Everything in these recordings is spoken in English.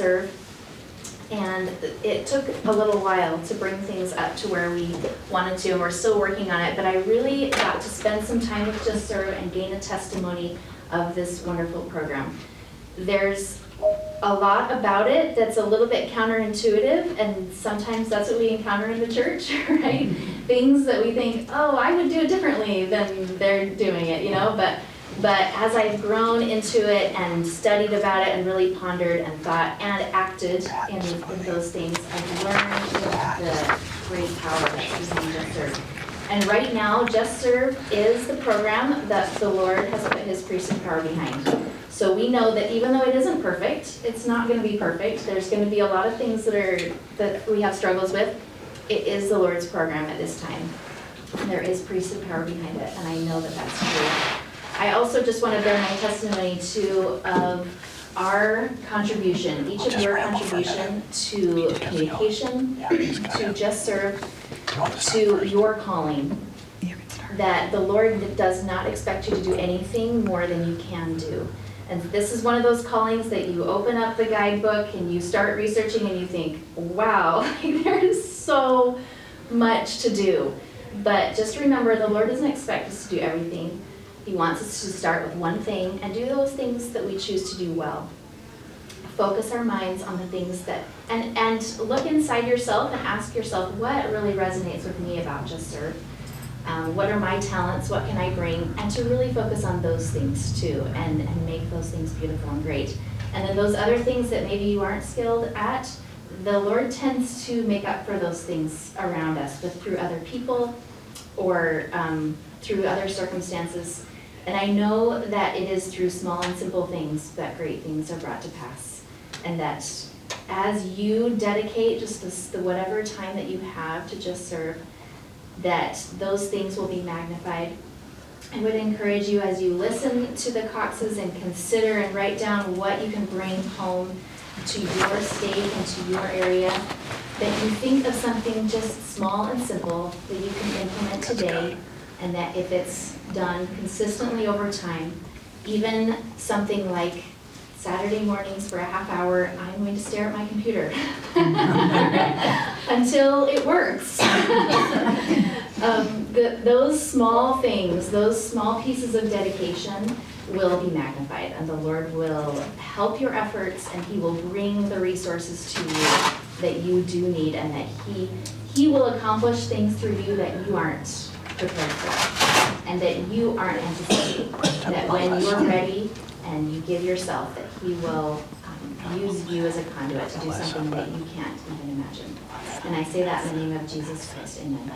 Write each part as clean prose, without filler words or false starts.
serve. And it took a little while to bring things up to where we wanted to, and we're still working on it, but I really got to spend some time with Just Serve and gain a testimony of this wonderful program. There's a lot about it that's a little bit counterintuitive, and sometimes that's what we encounter in the church, right? Things that we think, oh, I would do it differently than they're doing it, you know, but as I've grown into it and studied about it and really pondered and thought and acted in those things, I've learned the great power that's behind Just Serve. And right now, Just Serve is the program that the Lord has put His priesthood power behind. So we know that even though it isn't perfect, it's not going to be perfect. There's going to be a lot of things that we have struggles with. It is the Lord's program at this time. There is priesthood power behind it, and I know that that's true. I also just want to bear my testimony too of our contribution, each of your contribution to communication, to Just Serve, to your calling. That the Lord does not expect you to do anything more than you can do. And this is one of those callings that you open up the guidebook and you start researching and you think, wow, there is so much to do. But just remember, the Lord doesn't expect us to do everything. He wants us to start with one thing and do those things that we choose to do well. Focus our minds on the things that, and look inside yourself and ask yourself, what really resonates with me about Just Serve? What are my talents? What can I bring? And to really focus on those things too, and make those things beautiful and great. And then those other things that maybe you aren't skilled at, the Lord tends to make up for those things around us, through other people or through other circumstances. And I know that it is through small and simple things that great things are brought to pass. And that as you dedicate just the whatever time that you have to Just Serve, that those things will be magnified. I would encourage you, as you listen to the Coxes and consider and write down what you can bring home to your state and to your area, that you think of something just small and simple that you can implement today, and that if it's done consistently over time, even something like Saturday mornings for a half hour, I'm going to stare at my computer until it works. Those small things, those small pieces of dedication will be magnified, and the Lord will help your efforts, and He will bring the resources to you that you do need, and that He will accomplish things through you that you aren't prepared for, and that you aren't anticipating. That when you're ready and you give yourself, that He will use you as a conduit to do something that you can't even imagine. And I say that in the name of Jesus Christ, amen.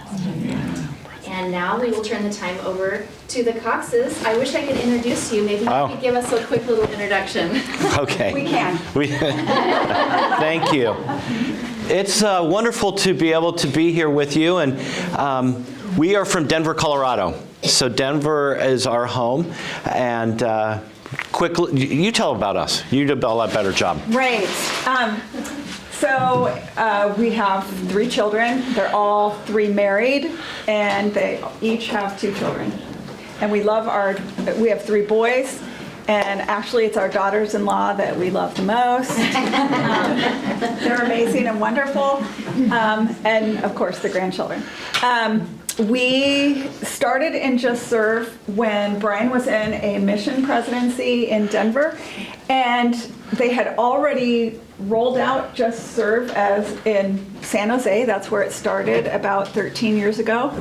And now we will turn the time over to the Coxes. I wish I could introduce you. Maybe you could give us a quick little introduction. Okay. We can. Thank you. It's wonderful to be able to be here with you. And we are from Denver, Colorado. So Denver is our home. And quickly, you tell about us. You did a lot better job. Right. So we have 3 children. They're all 3 married, and they each have 2 children. And we have 3 boys, and actually it's our daughters-in-law that we love the most. They're amazing and wonderful. And of course the grandchildren. We started in Just Serve when Brian was in a mission presidency in Denver, and they had already rolled out Just Serve as in San Jose. That's where it started about 13 years ago.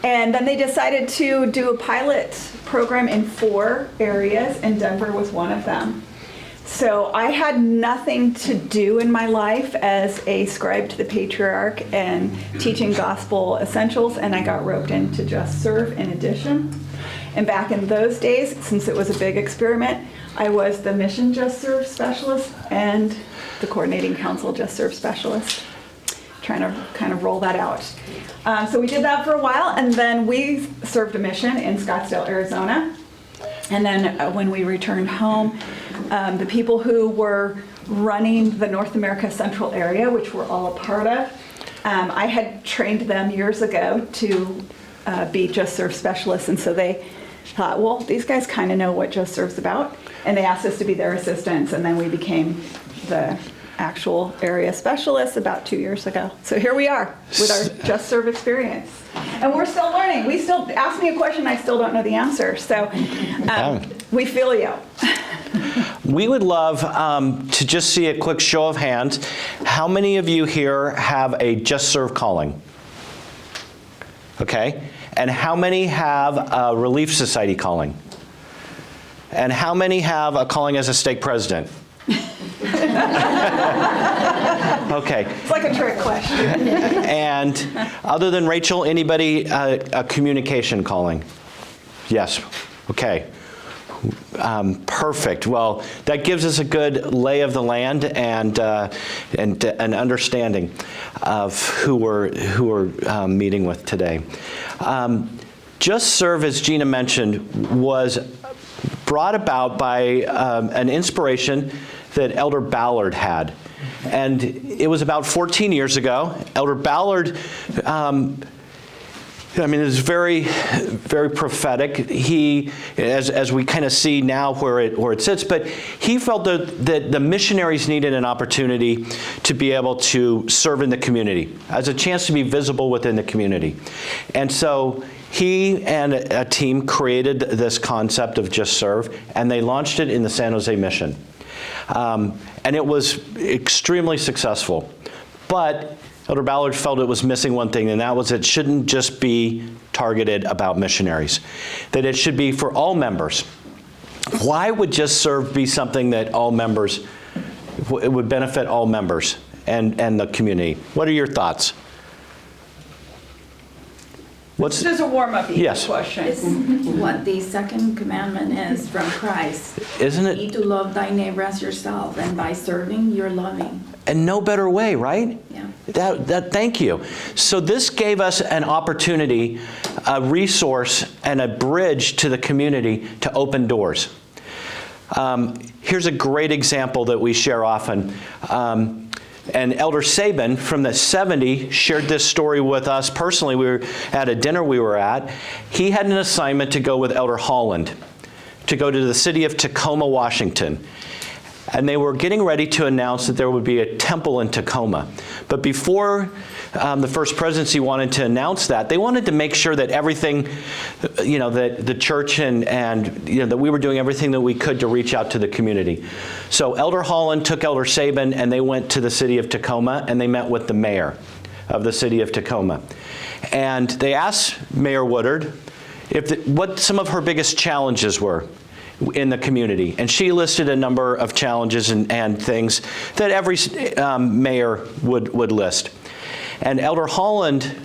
And then they decided to do a pilot program in 4 areas, and Denver was one of them. So I had nothing to do in my life as a scribe to the patriarch and teaching gospel essentials, and I got roped into Just Serve in addition. And back in those days, since it was a big experiment, I was the mission Just Serve specialist and the coordinating council Just Serve specialist, trying to kind of roll that out. So we did that for a while, and then we served a mission in Scottsdale, Arizona. And then when we returned home, the people who were running the North America Central area, which we're all a part of, I had trained them years ago to be Just Serve specialists, and so they thought, well, these guys kind of know what Just Serve's about, and they asked us to be their assistants, and then we became the actual area specialists about 2 years ago. So here we are with our Just Serve experience. And we're still learning. We still, ask me a question, I still don't know the answer. So we feel you. We would love to just see a quick show of hands. How many of you here have a Just Serve calling? Okay. And how many have a Relief Society calling? And how many have a calling as a stake president? Okay. It's like a trick question. And other than Rachel, anybody a communication calling? Yes. Okay. Perfect. Well, that gives us a good lay of the land and an understanding of who we're meeting with today. Just Serve, as Gina mentioned, was brought about by an inspiration that Elder Ballard had. And it was about 14 years ago. Elder Ballard, it was very, very prophetic. He, as we kind of see now where it sits, but he felt that the missionaries needed an opportunity to be able to serve in the community, as a chance to be visible within the community. And so he and a team created this concept of Just Serve, and they launched it in the San Jose Mission. And it was extremely successful. But Elder Ballard felt it was missing one thing, and that was it shouldn't just be targeted about missionaries, that it should be for all members. Why would Just Serve be something that all members, it would benefit all members and the community? What are your thoughts? This is a warm-up Yes. question. It's what the second commandment is from Christ. Isn't You it? need to love thy neighbor as yourself, and by serving, you're loving. And no better way, right? Yeah. Thank you. So this gave us an opportunity, a resource, and a bridge to the community to open doors. Here's a great example that we share often. And Elder Sabin from the 70 shared this story with us personally. We were at a dinner we were at. He had an assignment to go with Elder Holland to go to the city of Tacoma, Washington. And they were getting ready to announce that there would be a temple in Tacoma. But before the First Presidency wanted to announce that, they wanted to make sure that everything, that the church and that we were doing everything that we could to reach out to the community. So Elder Holland took Elder Sabin, and they went to the city of Tacoma, and they met with the mayor of the city of Tacoma. And they asked Mayor Woodard what some of her biggest challenges were in the community. And she listed a number of challenges and things that every mayor would list. And Elder Holland,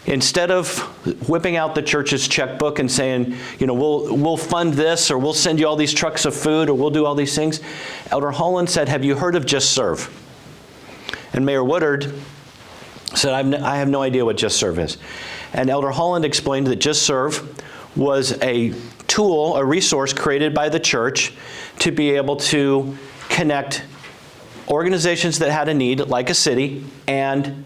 instead of whipping out the church's checkbook and saying, we'll fund this, or we'll send you all these trucks of food, or we'll do all these things, Elder Holland said, have you heard of Just Serve? And Mayor Woodard said, I have no idea what Just Serve is. And Elder Holland explained that Just Serve was a tool, a resource created by the church to be able to connect organizations that had a need, like a city, and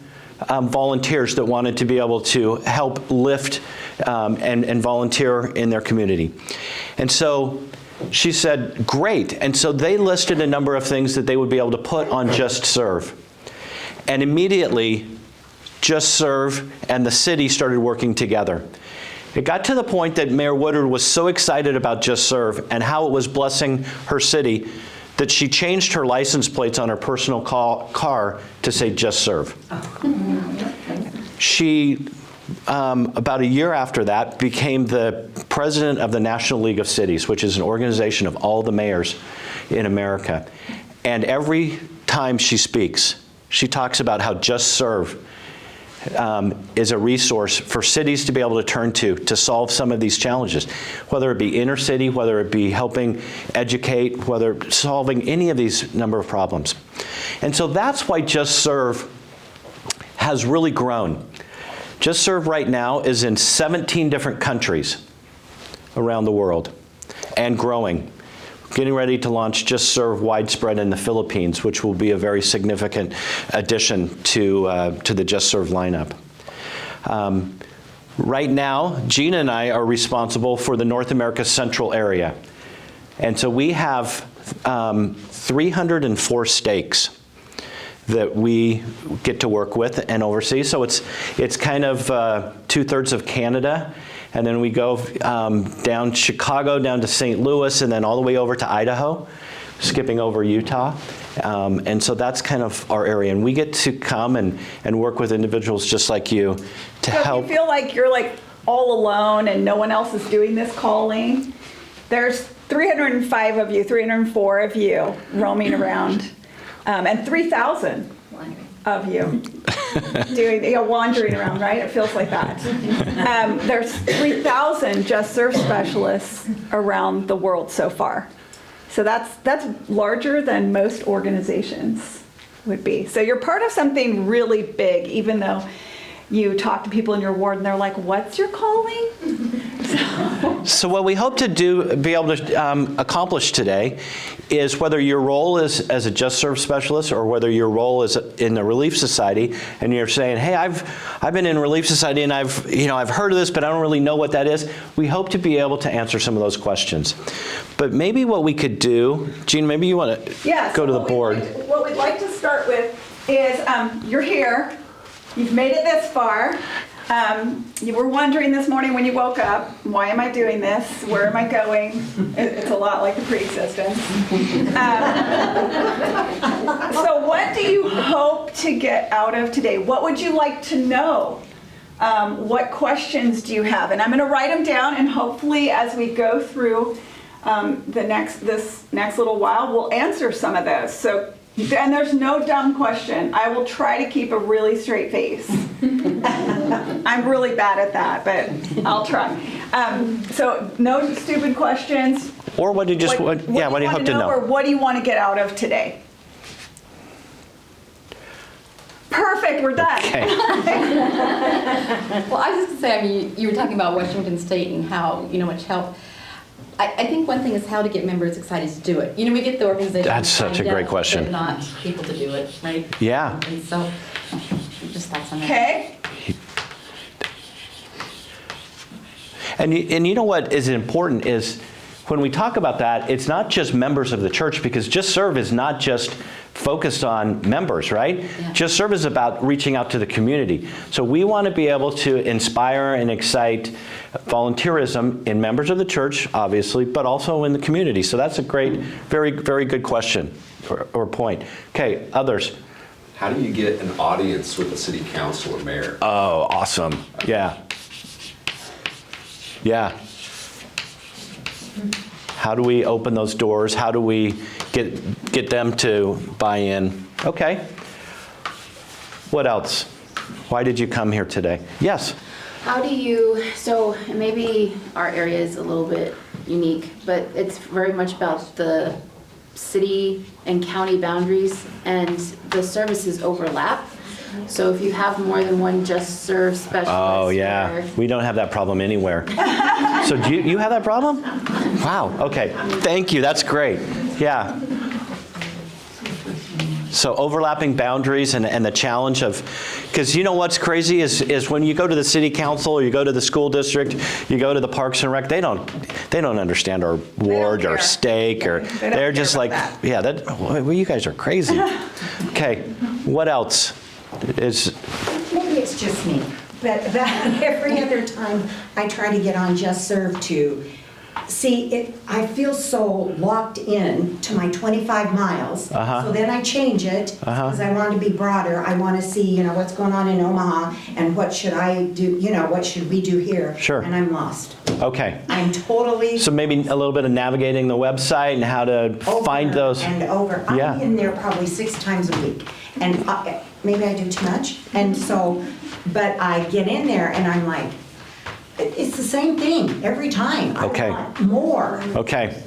volunteers that wanted to be able to help lift and volunteer in their community. And so she said, great. And so they listed a number of things that they would be able to put on Just Serve. And immediately, Just Serve and the city started working together. It got to the point that Mayor Woodard was so excited about Just Serve and how it was blessing her city that she changed her license plates on her personal car to say Just Serve. She, about a year after that, became the president of the National League of Cities, which is an organization of all the mayors in America. And every time she speaks, she talks about how Just Serve is a resource for cities to be able to turn to solve some of these challenges, whether it be inner city, whether it be helping educate, whether solving any of these number of problems. And so that's why Just Serve has really grown. Just Serve right now is in 17 different countries around the world and growing. Getting ready to launch Just Serve widespread in the Philippines, which will be a very significant addition to the Just Serve lineup. Right now, Gina and I are responsible for the North America Central area. And so we have 304 stakes that we get to work with and oversee. So it's kind of 2/3 of Canada, and then we go down Chicago, down to St. Louis, and then all the way over to Idaho, skipping over Utah. And so that's kind of our area. And we get to come and work with individuals just like you to So if help. you feel like you're like all alone and no one else is doing this calling, there's 305 of you, 304 of you roaming around, and 3,000 of you doing, wandering around, right? It feels like that. There's 3,000 Just Serve specialists around the world so far. So that's larger than most organizations would be. So you're part of something really big, even though you talk to people in your ward and they're like, what's your calling? So what we hope to be able to accomplish today is whether your role is as a Just Serve specialist or whether your role is in the Relief Society, and you're saying, hey, I've been in Relief Society and I've heard of this, but I don't really know what that is. We hope to be able to answer some of those questions. But maybe what we could do, Jean, maybe you want to go to the board. What we'd like to start with is you're here. You've made it this far. You were wondering this morning when you woke up, why am I doing this? Where am I going? It's a lot like the pre-existence. So what do you hope to get out of today? What would you like to know? What questions do you have? And I'm going to write them down, and hopefully as we go through this next little while, we'll answer some of those. So. And there's no dumb question. I will try to keep a really straight face. I'm really bad at that, but I'll try. So no stupid questions. Or what do you what do you hope to know? Or what do you want to get out of today? Perfect, we're done. Okay. Well, I was just going to say, I mean, you were talking about Washington State and how, much help. I think one thing is how to get members excited to do it. We get the organization. That's such a great question. But not people to do it, right? Yeah. And so, just thoughts on that. Okay. And you know what is important is when we talk about that, it's not just members of the church, because Just Serve is not just focused on members, right? Yeah. Just Serve is about reaching out to the community. So we want to be able to inspire and excite volunteerism in members of the church, obviously, but also in the community. So that's a great, very, very good question or point. Okay, others? How do you get an audience with the city council or mayor? Oh, awesome. Yeah. Yeah. How do we open those doors? How do we get them to buy in? Okay. What else? Why did you come here today? Yes. How do you, so maybe our area is a little bit unique, but it's very much about the city and county boundaries, and the services overlap. So if you have more than one Just Serve specialist. Oh, yeah. We don't have that problem anywhere. So do you have that problem? Wow. Okay. Thank you. That's great. Yeah. So overlapping boundaries and the challenge of, because you know what's crazy is when you go to the city council or you go to the school district, you go to the Parks and Rec, they don't understand our ward or care. stake, or They don't they're care just about like, that. yeah, well, you guys are crazy. Okay. What else? Maybe it's just me, but every other time I try to get on Just Serve to see it, I feel so locked in to my 25 miles. Uh-huh. So then I change it because I want to be broader. I want to see, what's going on in Omaha and what should I do, what should we do here? Sure. And I'm lost. Okay. I'm totally So maybe a little bit of navigating the website and how to find over those. and over. Yeah. I'm in there probably 6 times a week, and maybe I do too much. And so, but I get in there and I'm like, it's the same thing every time. Okay. I want more. Okay.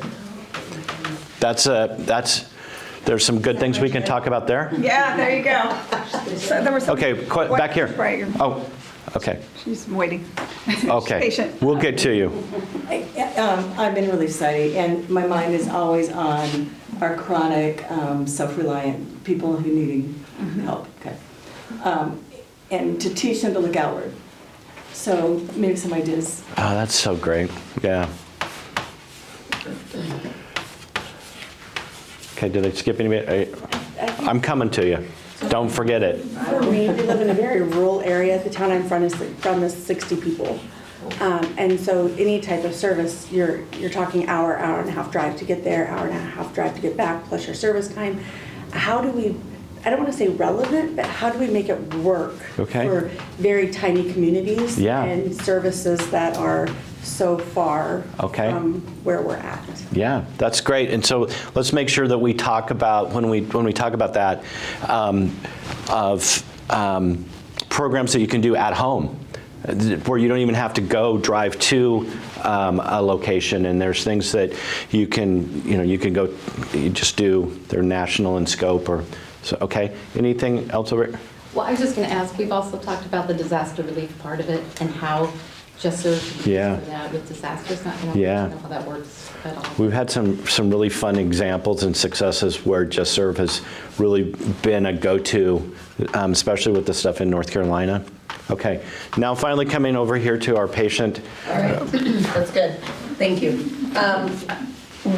There's some good things we can talk about there. Yeah, there you go. So there was some Okay, back here. Right. Oh, okay, She's waiting. okay. Patient. We'll get to you. I've been really Society, and my mind is always on our chronic, self-reliant people who needing help. Okay, and to teach them to look outward. So maybe some ideas. Oh, that's so great. Yeah. Okay, did I skip any bit? I'm coming to you. Don't forget it. For me, we live in a very rural area. The town I'm from is 60 people. And so any type of service, you're talking hour and a half drive to get there, hour and a half drive to get back, plus your service time. How do we, I don't want to say relevant, but how do we make it work Okay. for very tiny communities Yeah. and services that are so far Okay. from where we're at? Yeah, that's great. And so let's make sure that we talk about, when we talk about that, programs that you can do at home, where you don't even have to drive to a location, and there's things that you can go, you just do, they're national in scope, or, so, okay. Anything else over here? Well, I was just going to ask, we've also talked about the disaster relief part of it and how Just Serve can be Yeah. used for that with disasters. Not going to Yeah. know how that works at all. We've had some really fun examples and successes where Just Serve has really been a go-to, especially with the stuff in North Carolina. Okay, now finally coming over here to our patient. All right, that's good. Thank you.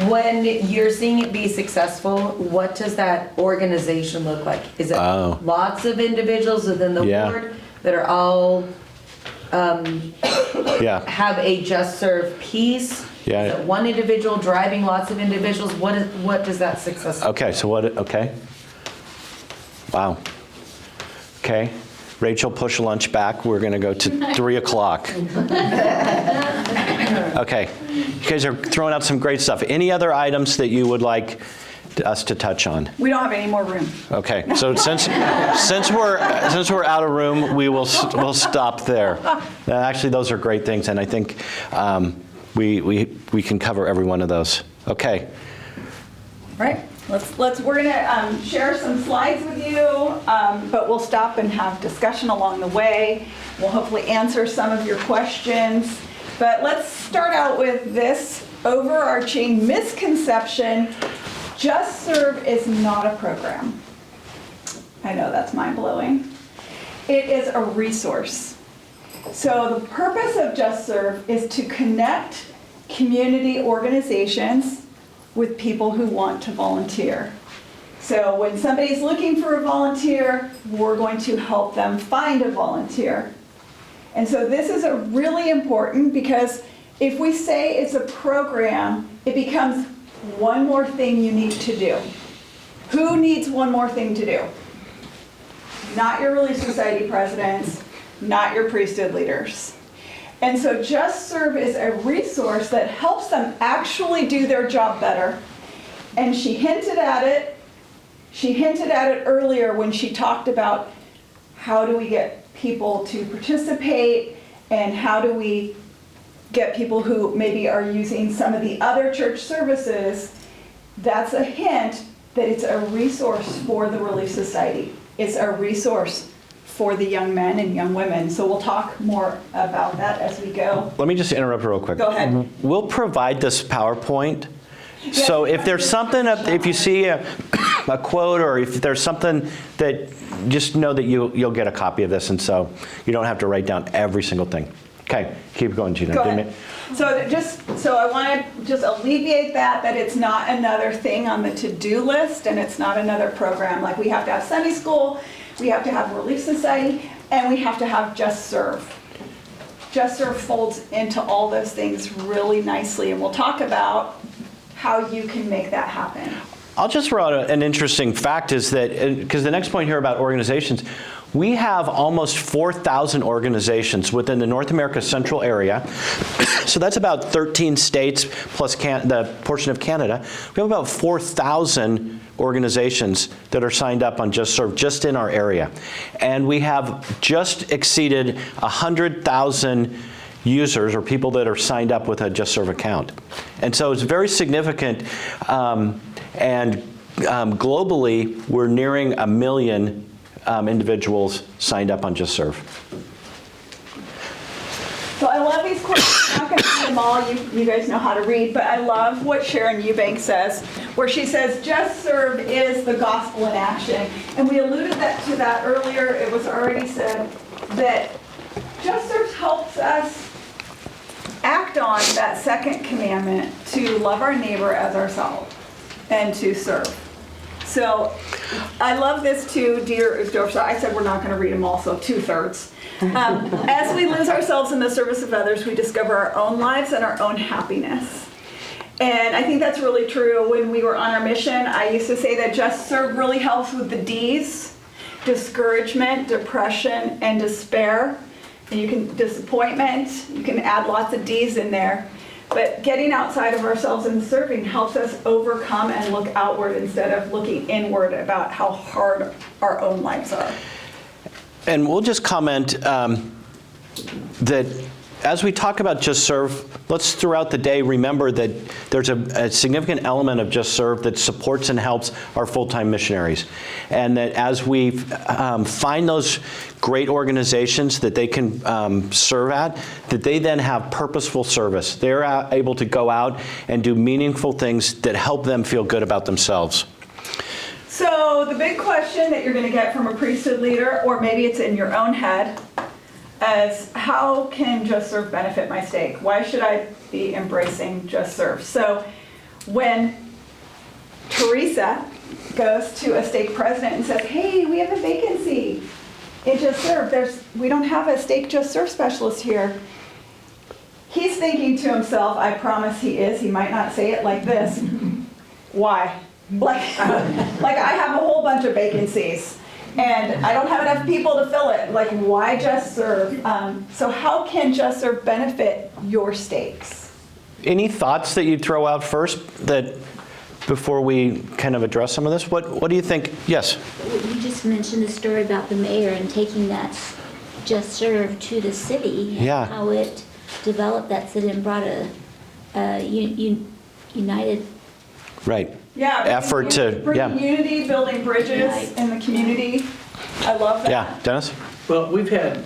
When you're seeing it be successful, what does that organization look like? Is it Oh. lots of individuals within the Yeah. ward that are all Yeah, have a Just Serve piece? Yeah. Is it one individual driving lots of individuals? What does that success look okay, so what, okay. Wow. Okay, Rachel, push lunch back. We're gonna go to 3 o'clock. Okay, you guys are throwing out some great stuff. Any other items that you would like us to touch on? We don't have any more room. Okay, so since we're out of room, we'll stop there. Actually, those are great things, and I think we can cover every one of those. Okay. Right, we're gonna share some slides with you, but we'll stop and have discussion along the way. We'll hopefully answer some of your questions. But let's start out with this overarching misconception: Just Serve is not a program. I know that's mind-blowing. It is a resource. So the purpose of Just Serve is to connect community organizations with people who want to volunteer. So when somebody's looking for a volunteer, we're going to help them find a volunteer. And so this is a really important, because if we say it's a program, it becomes one more thing you need to do. Who needs one more thing to do? Not your Relief Society presidents, not your priesthood leaders. And so Just Serve is a resource that helps them actually do their job better. And she hinted at it earlier when she talked about how do we get people to participate, and how do we get people who maybe are using some of the other church services. That's a hint that it's a resource for the Relief Society. It's a resource for the young men and young women. So we'll talk more about that as we go. Let me just interrupt real quick. Go ahead. We'll provide this PowerPoint. So if there's something, if you see a quote, or if there's something that, just know that you'll get a copy of this, and so you don't have to write down every single thing. Okay, keep going, Gina. Go ahead. So I want to just alleviate that it's not another thing on the to-do list, and it's not another program. Like, we have to have Sunday school, we have to have Relief Society, and we have to have Just Serve. Just Serve folds into all those things really nicely, and we'll talk about how you can make that happen. I'll just throw out an interesting fact, is that, because the next point here about organizations, we have almost 4,000 organizations within the North America Central area. So that's about 13 states plus the portion of Canada. We have about 4,000 organizations that are signed up on Just Serve just in our area. And we have just exceeded 100,000 users, or people that are signed up with a Just Serve account. And so it's very significant. And globally, we're nearing 1 million individuals signed up on Just Serve. So I love these quotes. I'm not going to read them all. You guys know how to read, but I love what Sharon Eubank says, where she says, Just Serve is the gospel in action. And we alluded to that earlier. It was already said that Just Serve helps us act on that second commandment to love our neighbor as ourselves and to serve. So I love this too, dear Uchtdorf. So I said we're not going to read them all, so 2/3. As we lose ourselves in the service of others, we discover our own lives and our own happiness. And I think that's really true. When we were on our mission, I used to say that Just Serve really helps with the D's: discouragement, depression, and despair. And you can, disappointment, you can add lots of D's in there. But getting outside of ourselves and serving helps us overcome and look outward instead of looking inward about how hard our own lives are. And we'll just comment that as we talk about Just Serve, let's throughout the day remember that there's a significant element of Just Serve that supports and helps our full-time missionaries. And that as we find those great organizations that they can serve at, that they then have purposeful service. They're able to go out and do meaningful things that help them feel good about themselves. So the big question that you're going to get from a priesthood leader, or maybe it's in your own head, is how can Just Serve benefit my stake? Why should I be embracing Just Serve? So when Teresa goes to a stake president and says, hey, we have a vacancy in Just Serve, we don't have a stake Just Serve specialist here. He's thinking to himself, I promise he is, he might not say it like this, why? Like I have a whole bunch of vacancies and I don't have enough people to fill it. Like, why Just Serve? So how can Just Serve benefit your stakes? Any thoughts that you'd throw out first that before we kind of address some of this? What do you think? Yes? You just mentioned the story about the mayor and taking that Just Serve to the city. Yeah. How it developed that city and brought a united Right. Yeah. Effort to, bringing unity, building bridges Right. in the community. I love that. Yeah, Dennis? Well, we've had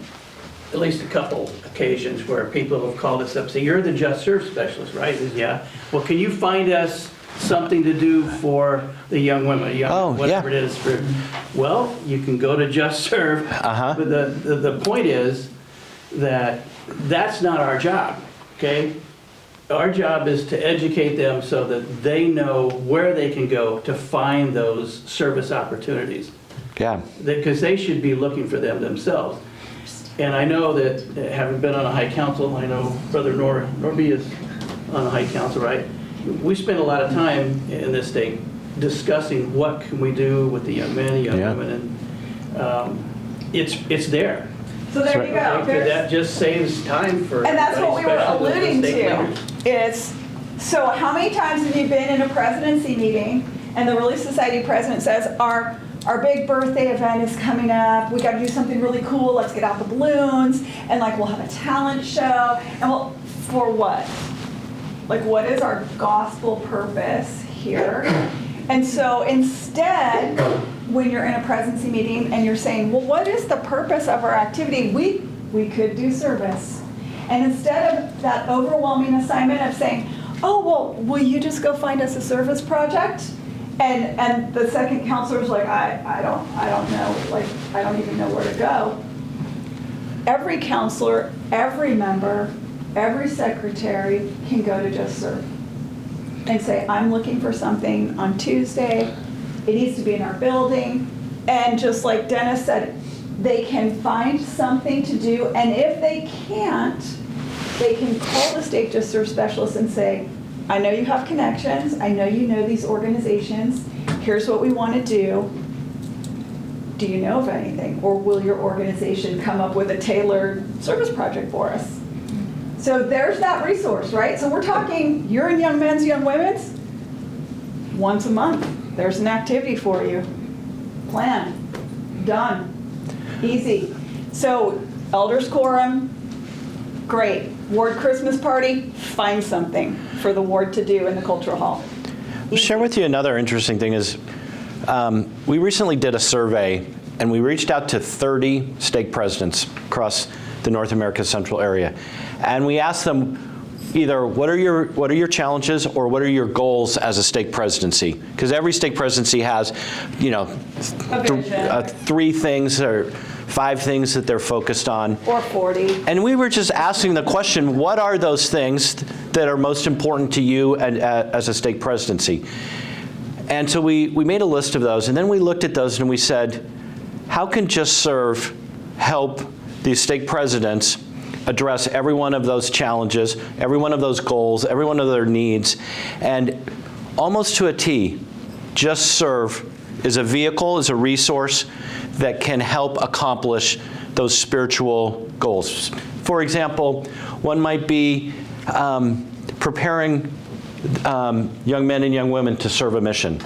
at least a couple occasions where people have called us up and say, you're the Just Serve specialist, right? And, yeah. Well, can you find us something to do for the young women, whatever it is? Well, you can go to Just Serve. But the point is that that's not our job, okay? Our job is to educate them so that they know where they can go to find those service opportunities. Yeah. Because they should be looking for them themselves. And I know that, having been on a high council, I know Brother Norby is on a high council, right? We spend a lot of time in this state discussing what can we do with the young men, the young women, and it's there. So there you go. That just saves time for. And that's what we were especially alluding the state to, leaders. is, so how many times have you been in a presidency meeting and the Relief Society president says, our big birthday event is coming up, we gotta do something really cool, let's get out the balloons, and like we'll have a talent show, and well, for what? Like, what is our gospel purpose here? And so instead, when you're in a presidency meeting and you're saying, well, what is the purpose of our activity? We could do service. And instead of that overwhelming assignment of saying, oh, well, will you just go find us a service project? And the second counselor's like, I don't know, like, I don't even know where to go. Every counselor, every member, every secretary can go to Just Serve and say, I'm looking for something on Tuesday. It needs to be in our building. And just like Dennis said, they can find something to do. And if they can't, they can call the state Just Serve specialist and say, I know you have connections. I know you know these organizations. Here's what we want to do. Do you know of anything? Or will your organization come up with a tailored service project for us? So there's that resource, right? So we're talking, you're in Young Men's, Young Women's, once a month. There's an activity for you. Plan. Done. Easy. So Elders Quorum, great. Ward Christmas party, find something for the ward to do in the cultural hall. I'll share with you another interesting thing is we recently did a survey and we reached out to 30 stake presidents across the North America Central area. And we asked them either what are your challenges or what are your goals as a stake presidency? Because every stake presidency has, you know, 3 things or 5 things that they're focused on. Or 40. And we were just asking the question, what are those things that are most important to you as a stake presidency? And so we made a list of those, and then we looked at those and we said, how can Just Serve help the stake presidents address every one of those challenges, every one of those goals, every one of their needs? And almost to a T, Just Serve is a vehicle, is a resource that can help accomplish those spiritual goals. For example, one might be preparing young men and young women to serve a mission.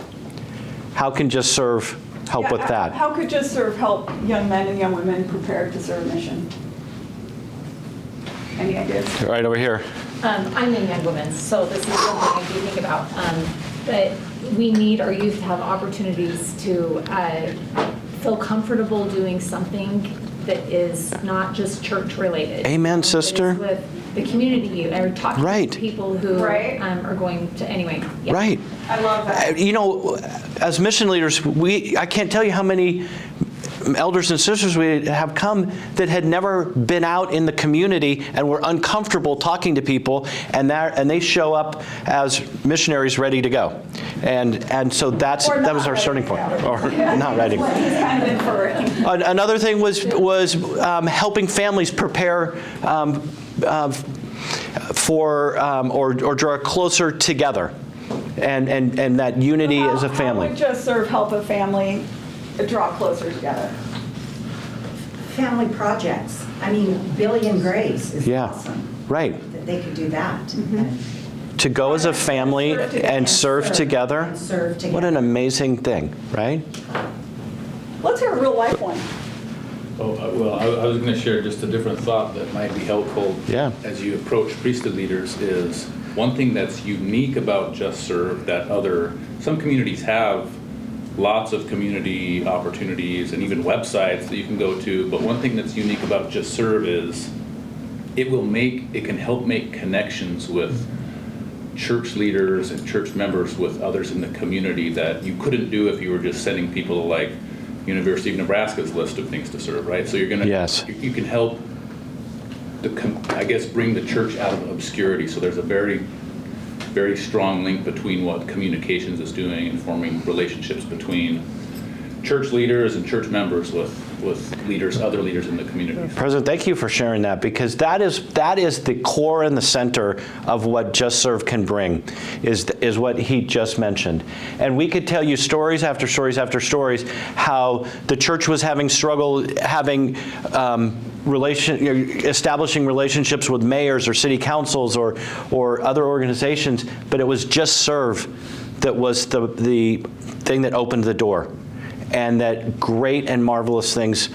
How can Just Serve help with that? How could Just Serve help young men and young women prepare to serve a mission? Any ideas? Right over here. I'm in Young Women's, so this is something I do think about. But we need our youth to have opportunities to feel comfortable doing something that is not just church related. Amen, sister. With the community youth, or talking Right. to people who are going to, anyway. Yeah. Right. I love that. You know, as mission leaders, I can't tell you how many elders and sisters we have come that had never been out in the community and were uncomfortable talking to people, and they show up as missionaries ready to go. And so that was our starting point. Or not ready. Another thing was helping families prepare for or draw closer together, and that unity as a family. How would Just Serve help a family draw closer together? Family projects. I mean, Billy and Grace is awesome. Right. That they could do that. To go as a family and serve together. What an amazing thing, right? Let's hear a real life one. Well, I was going to share just a different thought that might be helpful as you approach priesthood leaders. Is one thing that's unique about Just Serve that some communities have lots of community opportunities and even websites that you can go to, but one thing that's unique about Just Serve is it can help make connections with church leaders and church members with others in the community that you couldn't do if you were just sending people to like University of Nebraska's list of things to serve, right? So you can help bring the church out of obscurity. So there's a very, very strong link between what communications is doing and forming relationships between church leaders and church members with other leaders in the community. President, thank you for sharing that, because that is the core and the center of what Just Serve can bring, is what he just mentioned. And we could tell you stories after stories after stories how the church was having struggle establishing relationships with mayors or city councils or other organizations, but it was Just Serve that was the thing that opened the door. And that great and marvelous things,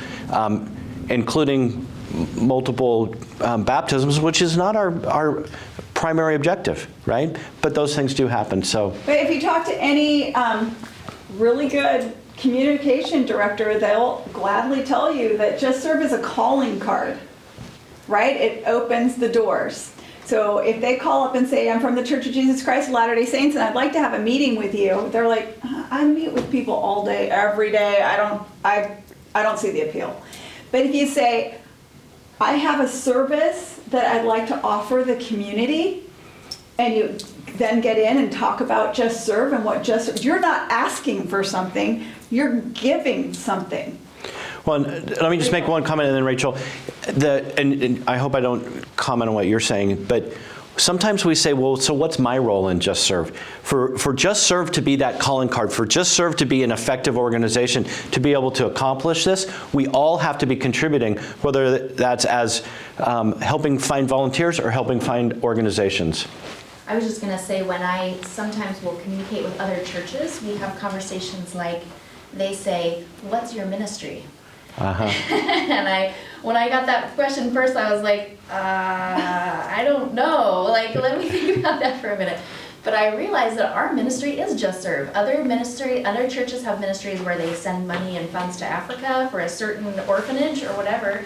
including multiple baptisms, which is not our primary objective, right? But those things do happen. So, but if you talk to any really good communication director, they'll gladly tell you that Just Serve is a calling card, right? It opens the doors. So if they call up and say, I'm from the Church of Jesus Christ of Latter-day Saints and I'd like to have a meeting with you, they're like, I meet with people all day, every day. I don't see the appeal. But if you say, I have a service that I'd like to offer the community, and you then get in and talk about Just Serve and what Just Serve, you're not asking for something, you're giving something. well, let me just make one comment, and then Rachel, and I hope I don't comment on what you're saying, but sometimes we say, well, so what's my role in Just Serve? For Just Serve to be that calling card, for Just Serve to be an effective organization, to be able to accomplish this, we all have to be contributing, whether that's as helping find volunteers or helping find organizations. I was just going to say, when I sometimes will communicate with other churches, we have conversations like, they say, what's your ministry? And when I got that question first, I was like, I don't know. Like, let me think about that for a minute. But I realized that our ministry is Just Serve. Other churches have ministries where they send money and funds to Africa for a certain orphanage or whatever.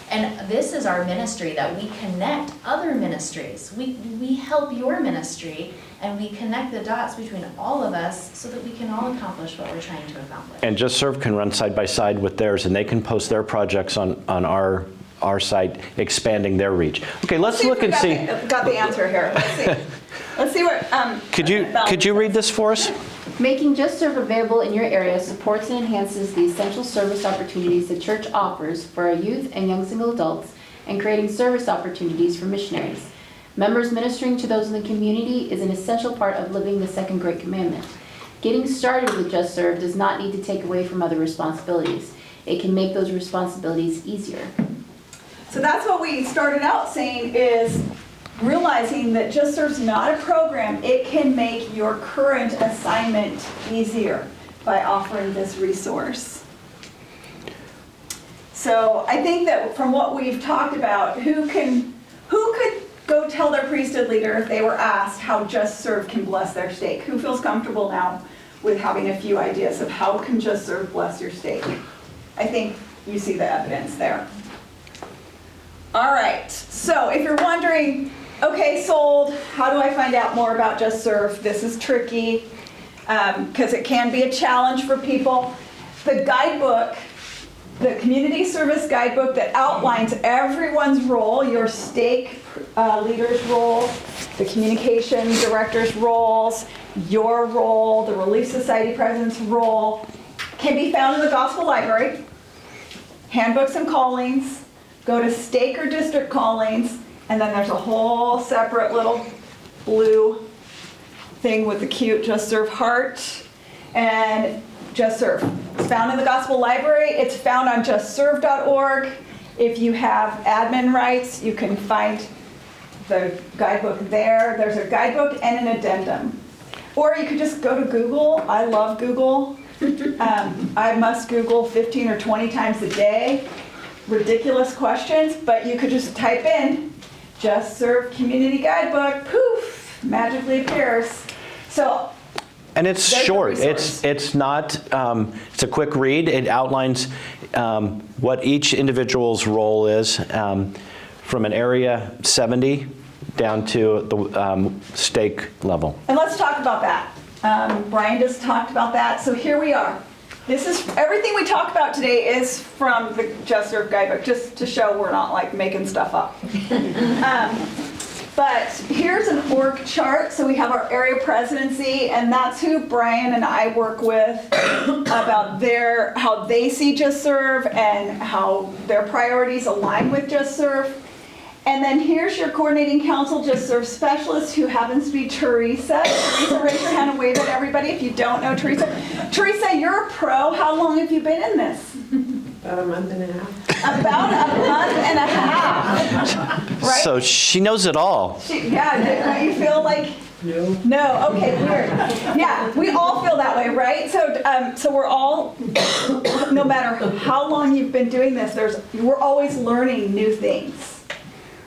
And this is our ministry, that we connect other ministries. We help your ministry, and we connect the dots between all of us so that we can all accomplish what we're trying to accomplish. And Just Serve can run side by side with theirs, and they can post their projects on our site, expanding their reach. Okay, let's look and see. Got the answer here. Let's see. Let's see what. Could you read this for us? Making Just Serve available in your area supports and enhances the essential service opportunities the church offers for our youth and young single adults, and creating service opportunities for missionaries. Members ministering to those in the community is an essential part of living the second great commandment. Getting started with Just Serve does not need to take away from other responsibilities. It can make those responsibilities easier. So that's what we started out saying, is realizing that Just Serve's not a program. It can make your current assignment easier by offering this resource. So I think that from what we've talked about, who could go tell their priesthood leader if they were asked how Just Serve can bless their stake? Who feels comfortable now with having a few ideas of how can Just Serve bless your stake? I think you see the evidence there. All right, so if you're wondering, okay, sold, how do I find out more about Just Serve? This is tricky because it can be a challenge for people. The guidebook, the community service guidebook that outlines everyone's role, your stake leader's role, the communication director's roles, your role, the Relief Society president's role, can be found in the Gospel Library, Handbooks and Callings. Go to stake or district callings, and then there's a whole separate little blue thing with the cute Just Serve heart, and Just Serve. It's found in the Gospel Library. It's found on justserve.org. If you have admin rights, you can find the guidebook there. There's a guidebook and an addendum. Or you could just go to Google. I love Google. I must Google 15 or 20 times a day. Ridiculous questions, but you could just type in Just Serve Community Guidebook, poof, magically appears. So, and it's short. It's not. It's a quick read. It outlines what each individual's role is, from an area 70 down to the stake level. And let's talk about that. Brian just talked about that. So here we are. This is everything we talk about today is from the Just Serve Guidebook, just to show we're not like making stuff up. But here's an org chart. So we have our area presidency, and that's who Brian and I work with about how they see Just Serve and how their priorities align with Just Serve. And then here's your coordinating council, Just Serve specialist, who happens to be Teresa. Teresa, raise your hand and wave at everybody if you don't know Teresa. Teresa, you're a pro. How long have you been in this? About a month and a half. About a month and a half, right? So she knows it all. Yeah, don't you feel like? No. No, okay, weird. Yeah, we all feel that way, right? So we're all, no matter how long you've been doing this, we're always learning new things.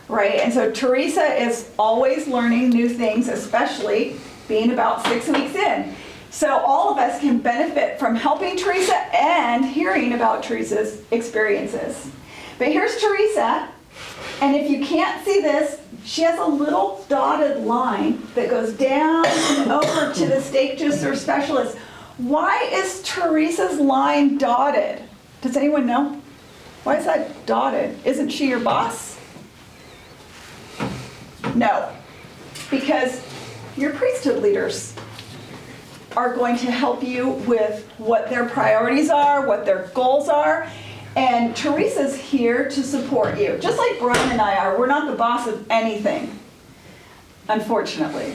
Right, and so Teresa is always learning new things, especially being about 6 weeks in. So all of us can benefit from helping Teresa and hearing about Teresa's experiences. But here's Teresa, and if you can't see this, she has a little dotted line that goes down and over to the Stake Just Serve specialist. Why is Teresa's line dotted? Does anyone know? Why is that dotted? Isn't she your boss? No, because your priesthood leaders are going to help you with what their priorities are, what their goals are, and Teresa's here to support you. Just like Brian and I are, we're not the boss of anything, unfortunately.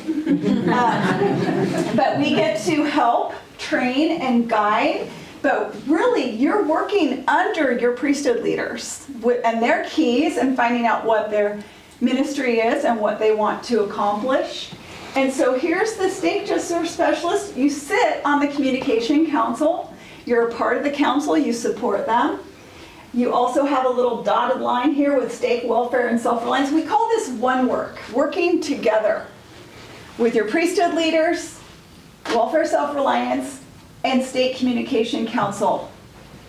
But we get to help, train, and guide, but really you're working under your priesthood leaders and their keys and finding out what their ministry is and what they want to accomplish. And so here's the Stake Just Serve specialist. You sit on the communication council. You're a part of the council. You support them. You also have a little dotted line here with stake, welfare, and self-reliance. We call this one work, working together with your priesthood leaders, welfare, self-reliance, and stake communication council.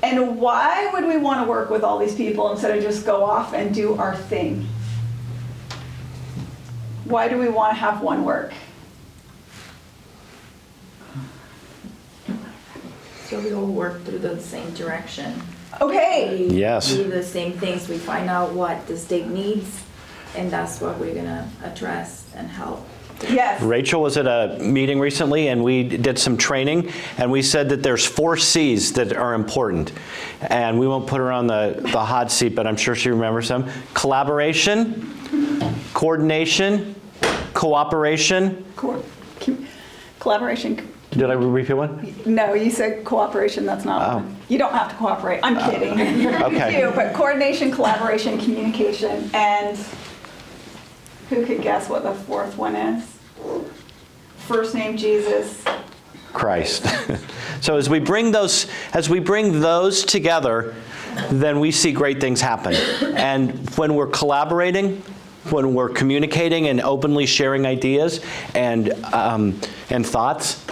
And why would we want to work with all these people instead of just go off and do our thing? Why do we want to have one work? So we all work through the same direction. Okay. Yes. We do the same things. We find out what the state needs, and that's what we're gonna address and help. Yes. Rachel was at a meeting recently, and we did some training, and we said that there's 4 C's that are important. And we won't put her on the hot seat, but I'm sure she remembers them. Collaboration, coordination, cooperation. Collaboration. Did I repeat one? No, you said cooperation, that's not one. You don't have to cooperate, I'm kidding. Okay. You do, but coordination, collaboration, communication, and who could guess what the 4th one is? First name Jesus. Christ. So as we bring those together, then we see great things happen. And when we're collaborating, when we're communicating and openly sharing ideas and thoughts,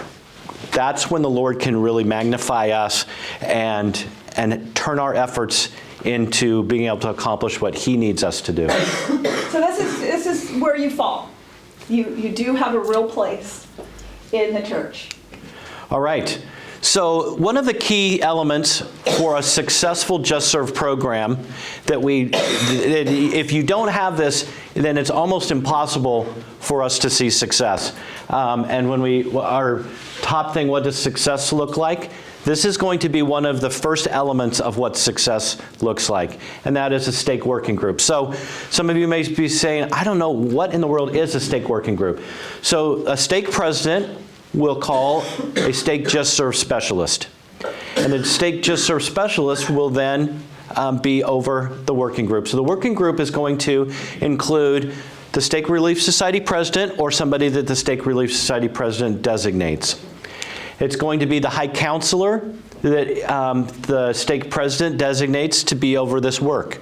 that's when the Lord can really magnify us and turn our efforts into being able to accomplish what He needs us to do. So this is where you fall. You do have a real place in the church. All right. So one of the key elements for a successful Just Serve program if you don't have this, then it's almost impossible for us to see success. And our top thing, what does success look like? This is going to be one of the first elements of what success looks like, and that is a stake working group. So some of you may be saying, I don't know, what in the world is a stake working group? So a stake president will call a stake Just Serve specialist. And the stake Just Serve specialist will then be over the working group. So the working group is going to include the Stake Relief Society president or somebody that the Stake Relief Society president designates. It's going to be the high counselor that the stake president designates to be over this work.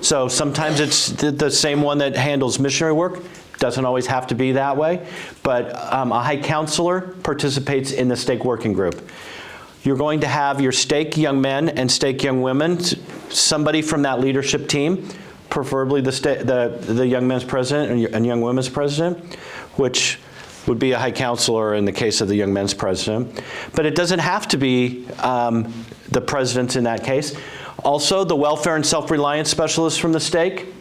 So sometimes it's the same one that handles missionary work. Doesn't always have to be that way, but a high counselor participates in the stake working group. You're going to have your stake young men and stake young women, somebody from that leadership team, preferably the young men's president and young women's president, which would be a high counselor in the case of the young men's president. But it doesn't have to be the president in that case. Also, the welfare and self-reliance specialists from the stake,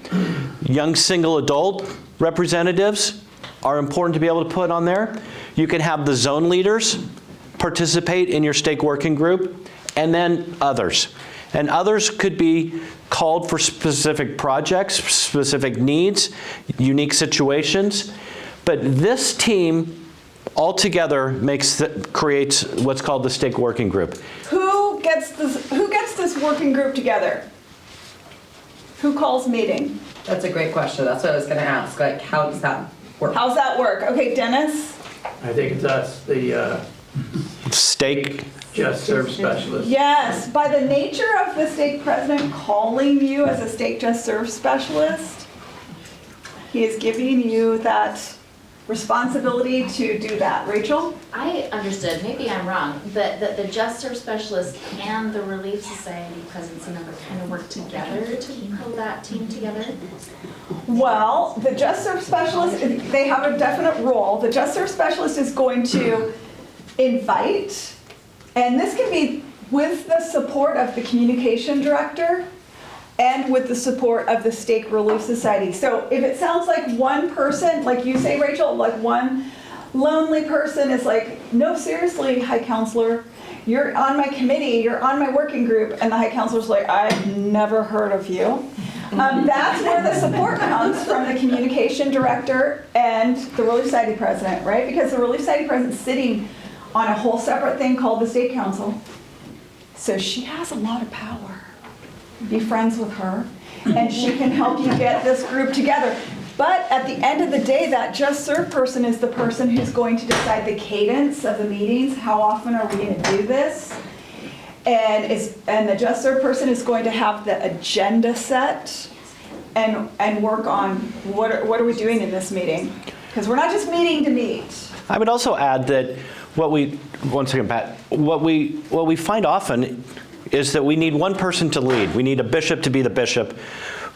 young single adult representatives are important to be able to put on there. You can have the zone leaders participate in your stake working group, and then others. And others could be called for specific projects, specific needs, unique situations. But this team altogether creates what's called the stake working group. Who gets this working group together? Who calls meeting? That's a great question. That's what I was going to ask. Like, how does that work? How's that work? Okay, Dennis? I think it's us, the stake Just Serve specialist. Yes, by the nature of the stake president calling you as a stake Just Serve specialist, he is giving you that responsibility to do that. Rachel? I understood, maybe I'm wrong, but that the Just Serve specialist and the Relief Society presidency member kind of work together to pull that team together? Well, the Just Serve specialist, they have a definite role. The Just Serve specialist is going to invite, and this can be with the support of the communication director and with the support of the Stake Relief Society. So if it sounds like one person, like you say, Rachel, like one lonely person is like, no, seriously, high counselor, you're on my committee, you're on my working group, and the high counselor's like, I've never heard of you. That's where the support comes from the communication director and the Relief Society president, right? Because the Relief Society president's sitting on a whole separate thing called the State Council. So she has a lot of power. Be friends with her, and she can help you get this group together. But at the end of the day, that Just Serve person is the person who's going to decide the cadence of the meetings. How often are we going to do this? And the Just Serve person is going to have the agenda set and work on what are we doing in this meeting? Because we're not just meeting to meet. I would also add that what we find often is that we need one person to lead. We need a bishop to be the bishop.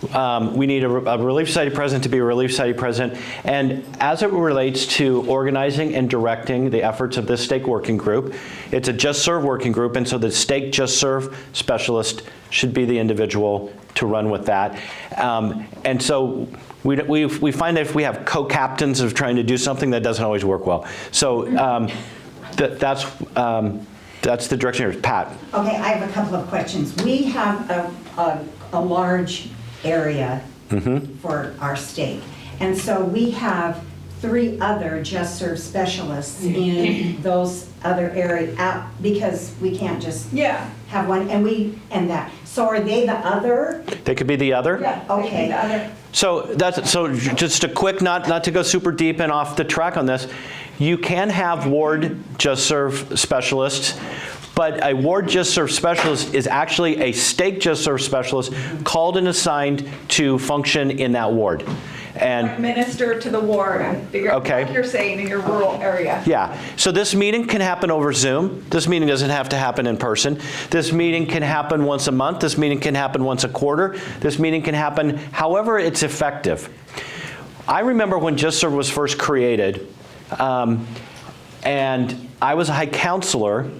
We need a Relief Society president to be a Relief Society president. And as it relates to organizing and directing the efforts of this stake working group, it's a Just Serve working group, and so the stake Just Serve specialist should be the individual to run with that. And so we find that if we have co-captains of trying to do something, that doesn't always work well. So that's the direction here. Pat. Okay, I have a couple of questions. We have a large area for our stake. And so we have 3 other Just Serve specialists in those other areas because we can't just have one and that. So are they the other? They could be the other? Yeah, okay. The other. So just a quick, not to go super deep and off the track on this, you can have ward Just Serve specialists, but a ward Just Serve specialist is actually a stake Just Serve specialist called and assigned to function in that ward. And minister to the ward and figure out what you're saying in your rural area. Yeah, so this meeting can happen over Zoom. This meeting doesn't have to happen in person. This meeting can happen once a month. This meeting can happen once a quarter. This meeting can happen however it's effective. I remember when Just Serve was first created, and I was a high counselor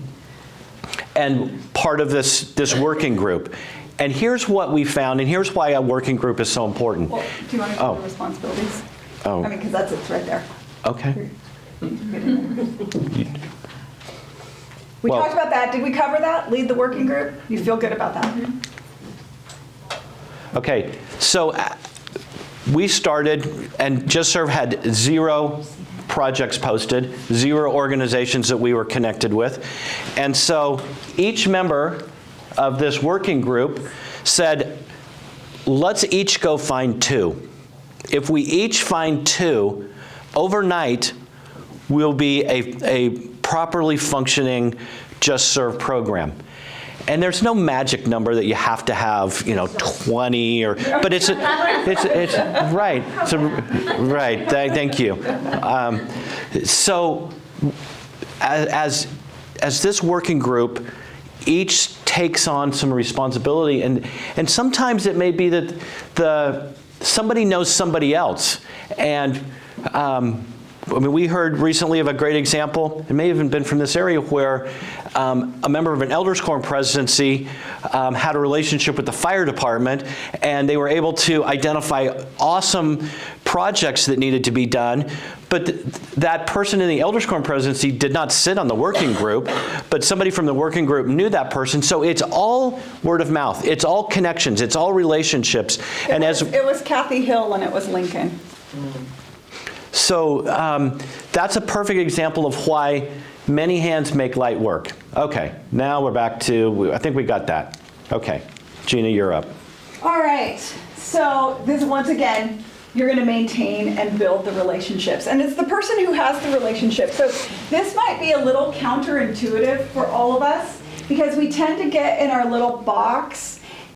and part of this working group. And here's what we found, and here's why a working group is so important. Well, do you want to go to responsibilities? Oh. I mean, because it's right there. Okay. We talked about that. Did we cover that? Lead the working group? You feel good about that? Okay, so we started, and Just Serve had 0 projects posted, 0 organizations that we were connected with. And so each member of this working group said, let's each go find 2. If we each find 2, overnight we'll be a properly functioning Just Serve program. And there's no magic number that you have to have, 20 or, but it's right. So, right. Thank you. So, as this working group each takes on some responsibility, and sometimes it may be that somebody knows somebody else, and we heard recently of a great example, it may have even been from this area, where a member of an Elders Quorum presidency had a relationship with the fire department, and they were able to identify awesome projects that needed to be done, but that person in the Elders Quorum presidency did not sit on the working group, but somebody from the working group knew that person. So it's all word of mouth, it's all connections, it's all relationships. It was Kathy Hill and it was Lincoln. So that's a perfect example of why many hands make light work. Okay, now we're back to, I think we got that. Okay, Gina, you're up. All right, so this once again, you're going to maintain and build the relationships. And it's the person who has the relationship. So this might be a little counterintuitive for all of us because we tend to get in our little box